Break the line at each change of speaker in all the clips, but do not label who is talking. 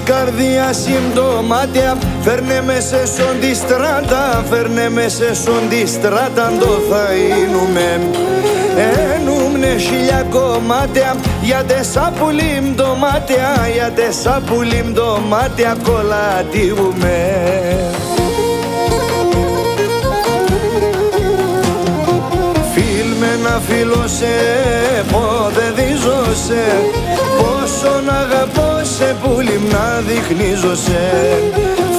Καρδιά συμπτωμάτια, φέρνε με σε σον τη στράτα, φέρνε με σε σον τη στράτα, το θα είνουμε. Ένουμνε χιλιά κομμάτια, για τεσσά πουλίμ ντομάτια, για τεσσά πουλίμ ντομάτια κολατίγουμε. Φίλμε να φίλωσε, πότε δίζωσε, πόσο να αγαπώ σε πουλίμ να δειχνίζωσε.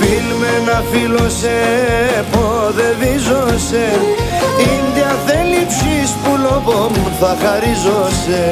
Φίλμε να φίλωσε, πότε δίζωσε, ίντια θέλει ψης πουλοπομ θα χαρίζωσε.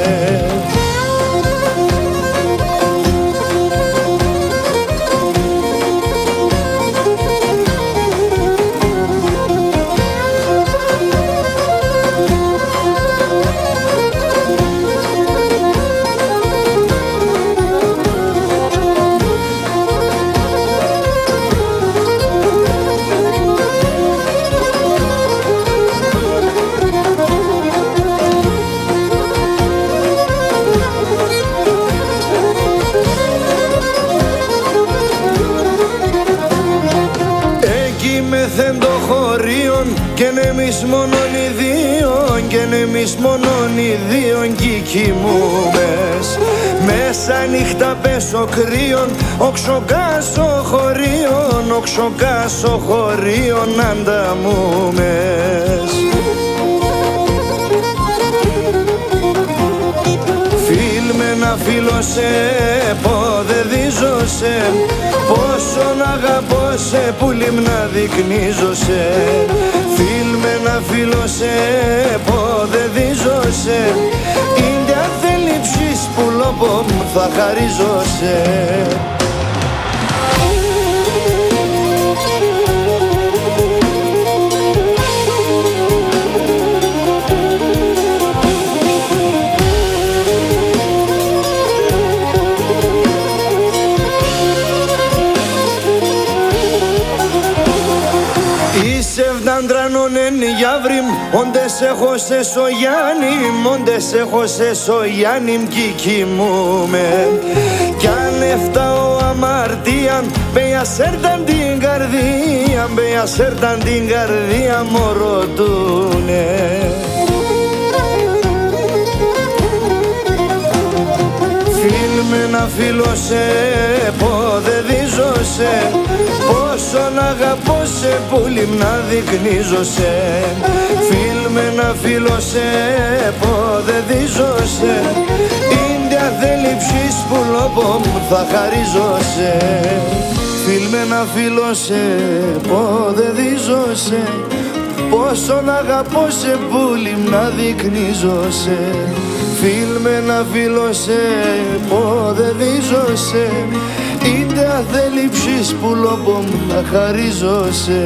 Μεθεν το χωρίον και εμείς μόνον οι δύο, και εμείς μόνον οι δύο κι κοιμούμες. Μέσα νύχτα πέσω κρύον, οξοκάσω χωρίον, οξοκάσω χωρίον ανταμούμες. Φίλμε να φίλωσε, πότε δίζωσε, πόσο να αγαπώ σε πουλίμ να δεικνύζωσε. Φίλμε να φίλωσε, πότε δίζωσε, ίντια θέλει ψης πουλοπομ θα χαρίζωσε. Σεβδαντρανον εν γιαύριμ, όντες έχω σε σογιάνιμ, όντες έχω σε σογιάνιμ κι κοιμούμαι. Κι αν έφταω αμαρτίαν, μπέια σέρταν την καρδία, μπέια σέρταν την καρδία μου ρωτούνε. Φίλμε να φίλωσε, πότε δίζωσε, πόσο να αγαπώ σε πουλίμ να δεικνύζωσε. Φίλμε να φίλωσε, πότε δίζωσε, ίντια θέλει ψης πουλοπομ θα χαρίζωσε. Φίλμε να φίλωσε, πότε δίζωσε, πόσο να αγαπώ σε πουλίμ να δεικνύζωσε. Φίλμε να φίλωσε, πότε δίζωσε, ίντια θέλει ψης πουλοπομ να χαρίζωσε.